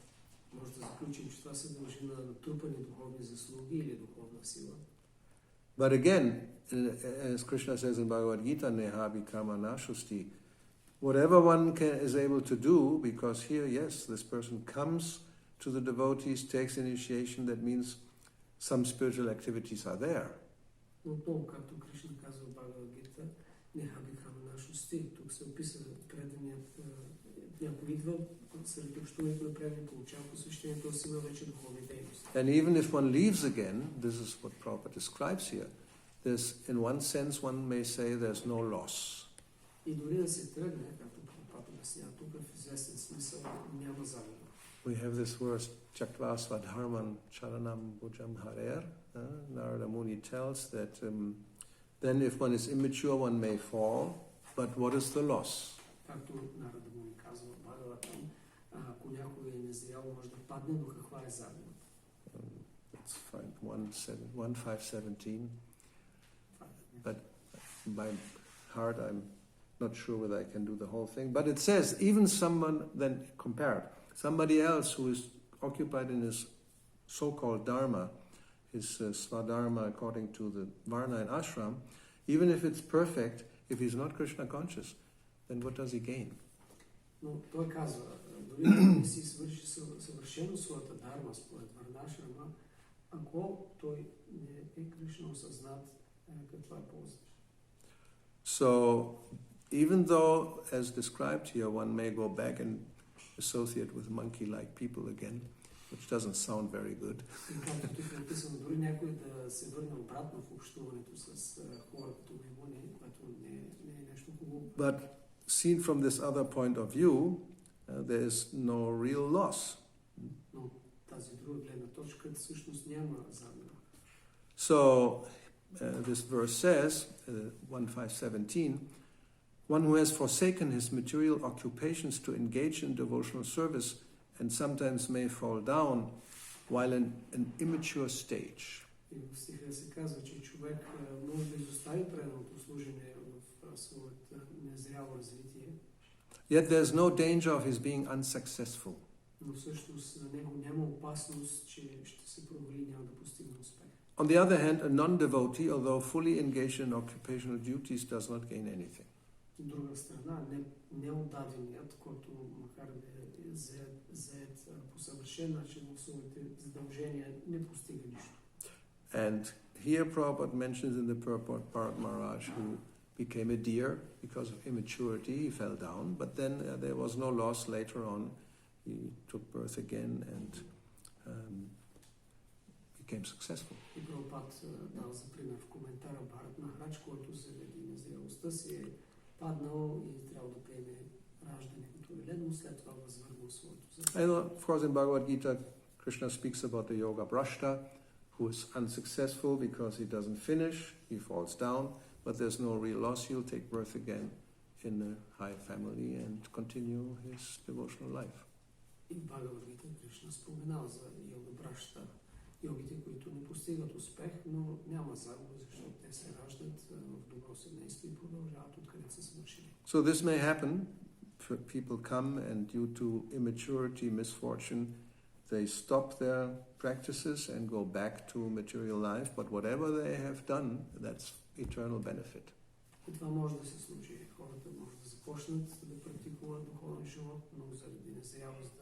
But again, as Krishna says in Bhagavad Gita, Nehabi Kama Nashusti, whatever one is able to do, because here, yes, this person comes to the devotees, takes initiation, that means some spiritual activities are there. And even if one leaves again, this is what Prabhupada describes here, there's, in one sense, one may say there's no loss. We have this verse, Chakrasva Dharman Charanam Bhujam Harer. Narada Muni tells that then if one is immature, one may fall, but what is the loss? That's fine, 1.5.17. But by heart, I'm not sure whether I can do the whole thing. But it says, even someone, then compared, somebody else who is occupied in his so-called dharma, his swadharma according to the varna and ashram, even if it's perfect, if he's not Krishna conscious, then what does he gain? Но той казва, дори да си свърши съвършено своята дharma според варнашрама, ако той не е Кришна осъзнат, каква е ползата? So, even though, as described here, one may go back and associate with monkey-like people again, which doesn't sound very good. But seen from this other point of view, there is no real loss. So, this verse says, 1.5.17, One who has forsaken his material occupations to engage in devotional service and sometimes may fall down while in an immature stage. И в стиха се казва, че човек може да изостави преданото служене в своето незряло развитие. Yet there's no danger of his being unsuccessful. Но всъщност на него няма опасност, че ще се провали, няма да постигне успех. On the other hand, a non-devotee, although fully engaged in occupational duties, does not gain anything. От друга страна, неотдаденият, който макар да е заед по съвършен начин в своите задължения, не постига нищо. And here Prabhupada mentions in the purport Bharat Maharaj, who became a deer because of immaturity, he fell down, but then there was no loss later on. He took birth again and became successful. И Прабхупад дал за пример в коментара Бхарат Махарадж, който заради незрелостта си е паднал и трябва да приеме раждане като велено, след това възвърнал своето задължение. And of course in Bhagavad Gita, Krishna speaks about the yoga brashta, who is unsuccessful because he doesn't finish, he falls down, but there's no real loss. He'll take birth again in a high family and continue his devotional life. И в Бхагавад Гита Кришна споменава за йога брашта, йогите, които не постигат успех, но няма загуба, защото те се раждат в добро семейство и продължават откъдето са свършили. So this may happen. People come and due to immaturity, misfortune, they stop their practices and go back to material life, but whatever they have done, that's eternal benefit. И това може да се случи. Хората може да започнат да практикуват духовен живот, но заради незрялост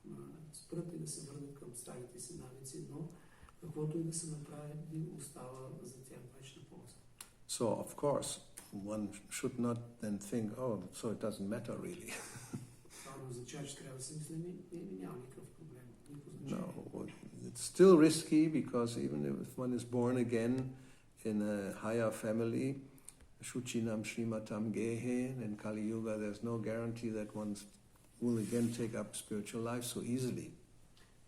да спрат и да се върнат към старите си навици, но каквото и да се направи, остава за тях вечна полза. So of course, one should not then think, oh, so it doesn't matter really. Това не означава, че трябва да се мисли, няма никакъв проблем. No, it's still risky because even if one is born again in a higher family, Shuchinam Shrimatam Gehe, in Kali Yuga, there's no guarantee that one will again take up spiritual life so easily.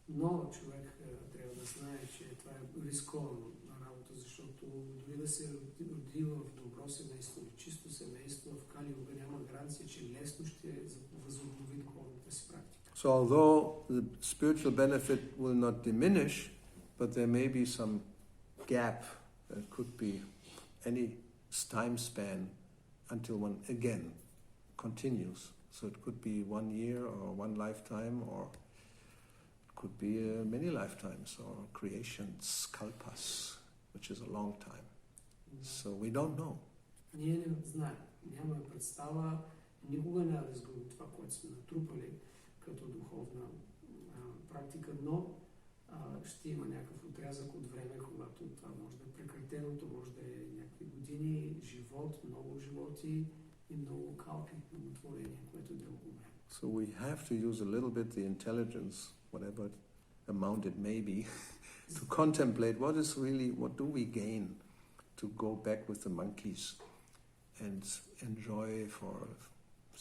Но човек трябва да знае, че това е рисковано на работа, защото дори да се роди в добро семейство, чисто семейство, в Кали Юга няма гаранция, че лесно ще възобнови духовната си практика. So although the spiritual benefit will not diminish, but there may be some gap that could be any time span until one again continues. So it could be 1 year or 1 lifetime, or it could be many lifetimes, or creations, kalpas, which is a long time. So we don't know. Ние не знаем, нямаме представа, никога няма да изгубим това, което сме натрупали като духовна практика, но ще има някакъв отрязък от време, когато това може да е прекратено, то може да е някакви години, живот, много животи и много калпи, много творение, което е дълго време. So we have to use a little bit the intelligence, whatever amount it may be, to contemplate what do we gain to go back with the monkeys and enjoy for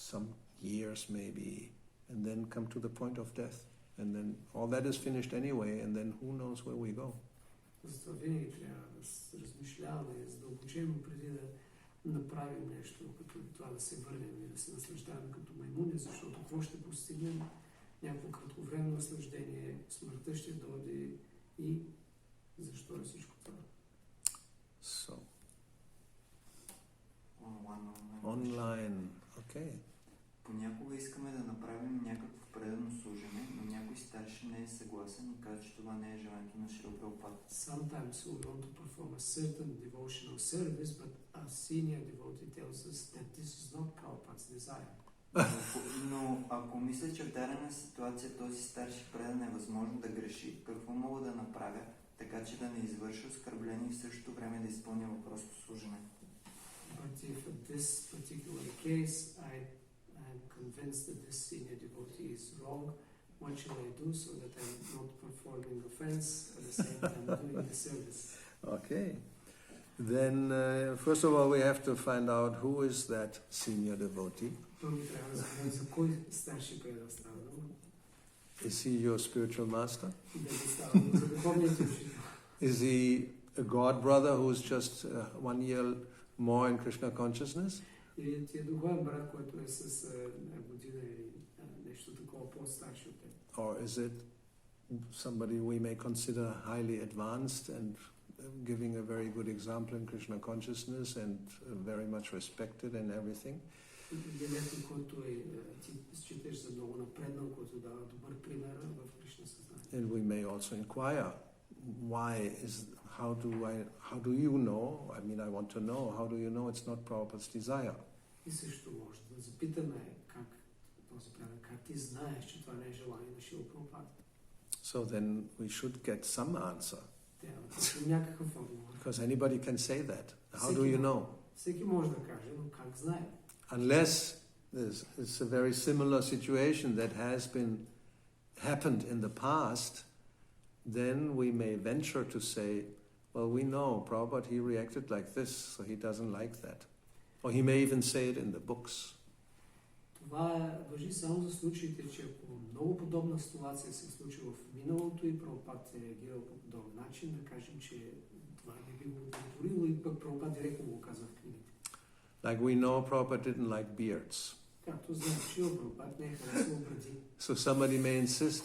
some years maybe, and then come to the point of death. And then all that is finished anyway, and then who knows where we go. Затова винаги трябва да размишляваме задълбочено преди да направим нещо, като това да се върнем и да се наслаждаваме като маймуни, защото какво ще постигнем? Някакво кратковременно наслаждение, смъртта ще дойде и защо е всичко това? So, online, okay. Понякога искаме да направим някакво предано служене, но някой старши не е съгласен и казва, че това не е желанието на Шрила Прабхупада. Sometimes we want to perform a certain devotional service, but a senior devotee tells us that this is not Prabhupada's desire. Но ако мисля, че в дадена ситуация този старши предан е възможно да греши, какво мога да направя, така че да не извърша оскърбление и в същото време да изпълня въпросното служене? But if in this particular case I am convinced that this senior devotee is wrong, what should I do so that I'm not performing offense at the same time doing the service? Okay. Then, first of all, we have to find out who is that senior devotee. Is he your spiritual master? Is he a God brother who's just 1 year more in Krishna consciousness? Или ти е духовен брат, който е с година или нещо такова по-старши от теб. Or is it somebody we may consider highly advanced and giving a very good example in Krishna consciousness and very much respected and everything? Или някой, който ти считаш за много напреднал, който дава добър пример в Кришна съзнание. And we may also inquire, how do you know? I mean, I want to know, how do you know it's not Prabhupada's desire? И също може да запитаме как ти знаеш, че това не е желание на Шрила Прабхупада. So then we should get some answer. Трябва да получим някакъв отговор. Because anybody can say that. How do you know? Всеки може да каже, но как знае? Unless it's a very similar situation that has happened in the past, then we may venture to say, well, we know Prabhupada, he reacted like this, so he doesn't like that. Or he may even say it in the books. Това важи само за случаите, че ако много подобна ситуация се е случила в миналото и Прабхупад е реагирал по подобен начин, да кажем, че това не би го удовлетворило и пък Прабхупад директно го казва в книгите. Like we know Prabhupada didn't like beards. Както знаем, че Прабхупад не е харесал бради. So somebody may insist,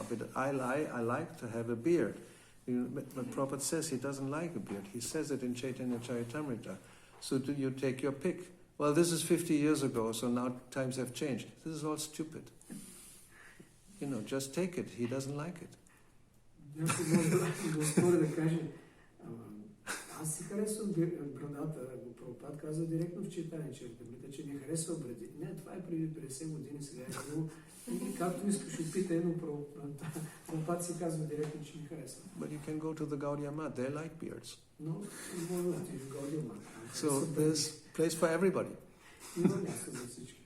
but I like to have a beard. But Prabhupada says he doesn't like a beard. He says it in Chaitanya Charitamrita. So do you take your pick? Well, this is 50 years ago, so now times have changed. This is all stupid. Just take it. He doesn't like it. Някой може да каже, аз си харесвам брадата. Прабхупад казва директно в Чайтания Чаритамрита, че не харесва бради. Не, това е преди 50 години, сега е било. И както искаш опитай, но Прабхупад си казва директно, че не харесва. But you can go to the Gaudiya Math. They like beards. Но може да отидеш в Гаудия Мат. So there's place for everybody. Има място за всички.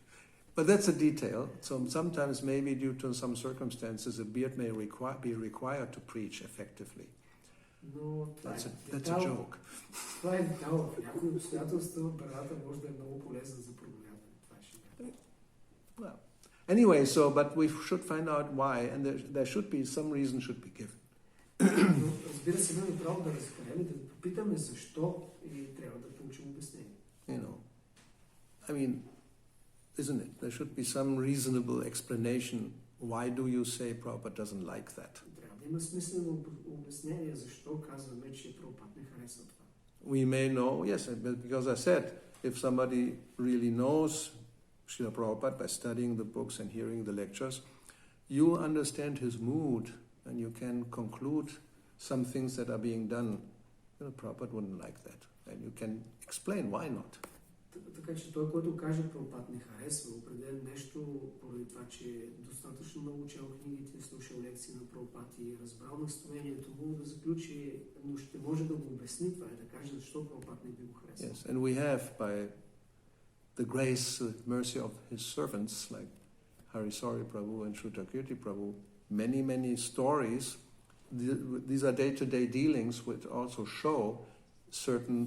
But that's a detail. So sometimes maybe due to some circumstances a beard may be required to preach effectively. Но That's a joke. Това е детал. В някои обстоятелства брадата може да е много полезна за проповядване. Това е шега. Well, anyway, but we should find out why, and there should be some reason should be given. Разбира се, имаме право да разберем и да попитаме защо и трябва да получим обяснение. I mean, isn't it? There should be some reasonable explanation. Why do you say Prabhupada doesn't like that? Трябва да има смислено обяснение защо казваме, че Прабхупад не харесва това. We may know, yes, because I said, if somebody really knows Srila Prabhupada by studying the books and hearing the lectures, you understand his mood and you can conclude some things that are being done. Prabhupada wouldn't like that. And you can explain why not. Така че той, който каже Прабхупад не харесва, определя нещо поради това, че е достатъчно много чел книгите, слушал лекции на Прабхупад и разбрал настроението му, да заключи, но ще може да го обясни това и да каже защо Прабхупад не би го харесва. Yes, and we have by the grace, the mercy of his servants like Harisari Prabhu and Shrutakirti Prabhu, many stories. These are day-to-day dealings which also show certain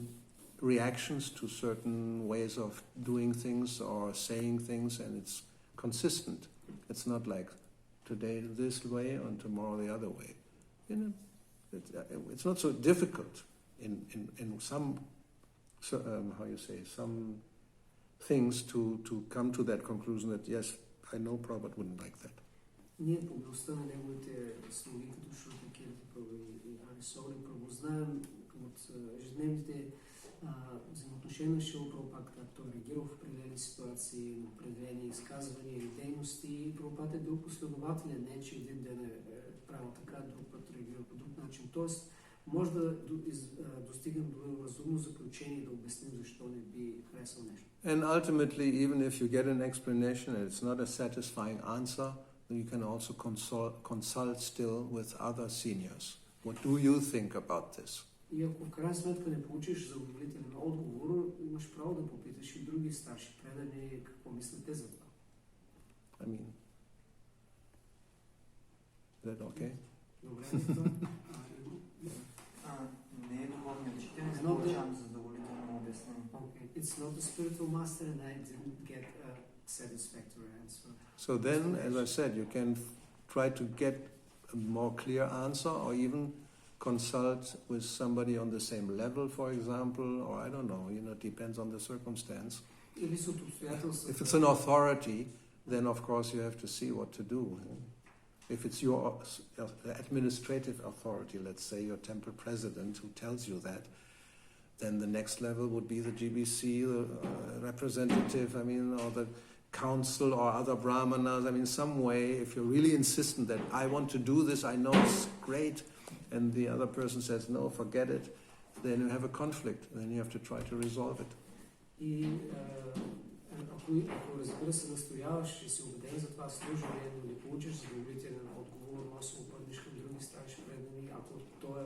reactions to certain ways of doing things or saying things, and it's consistent. It's not like today this way and tomorrow the other way. It's not so difficult in some some things to come to that conclusion that yes, I know Prabhupada wouldn't like that. Ние по милостта на неговите слуги, като Шрутакирти Прабhu и Арисори Прабhu, знаем от ежедневните взаимоотношения на Шрила Прабхупад, както е реагирал в определени ситуации, на определени изказвания и дейности. Прабхупад е бил последователен, не че един ден е правил така, друг път реагирал по друг начин. Тоест, може да достигнем до разумно заключение и да обясним защо не би харесал нещо. And ultimately, even if you get an explanation and it's not a satisfying answer, then you can also consult still with other seniors. What do you think about this? И ако в крайна сметка не получиш задоволителен отговор, имаш право да попиташ и други старши предани какво мислите за това. I mean, is that okay? Добре ли това? Не е духовният учител, не получавам задоволително обяснение. Okay. It's not the spiritual master and I didn't get a satisfactory answer. So then, as I said, you can try to get a more clear answer or even consult with somebody on the same level, for example, or I don't know, it depends on the circumstance. Или са от обстоятелствата. If it's an authority, then of course you have to see what to do. If it's your administrative authority, let's say your temple president who tells you that, then the next level would be the GBC, the representative, or the council or other brahmanas. Some way, if you're really insistent that I want to do this, I know it's great, and the other person says, no, forget it, then you have a conflict. Then you have to try to resolve it. И ако разбира се настояваш и си убеден за това служение, но не получиш задоволителен отговор, може да се обърнеш към други старши преданни, ако този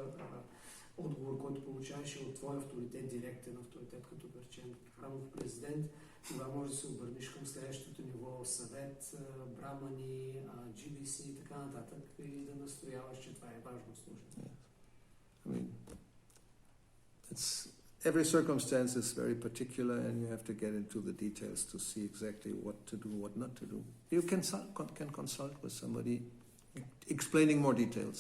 отговор, който получаваш е от твой авторитет, директен авторитет, като речем храмов президент, тогава може да се обърнеш към следващото ниво съвет, брамани, GBC и така нататък и да настояваш, че това е важно служение. Every circumstance is very particular, and you have to get into the details to see exactly what to do, what not to do. You can consult with somebody explaining more details.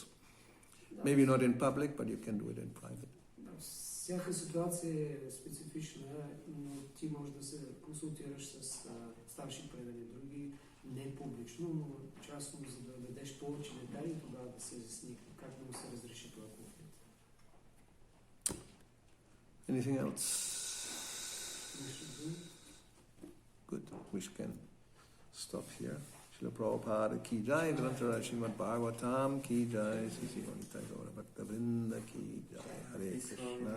Maybe not in public, but you can do it in private. Всяка ситуация е специфична, но ти можеш да се консултираш с старши предани, други не публично, но частно, за да дадеш повече детайли, тогава да се изясни как да му се разреши това конфликт. Anything else? Good. We can stop here. Srila Prabhupada ki jai, Grantara Srimad Bhagavatam ki jai, Sisi Vanita Gaura Bhakta Vrinda ki jai, Hare Krishna.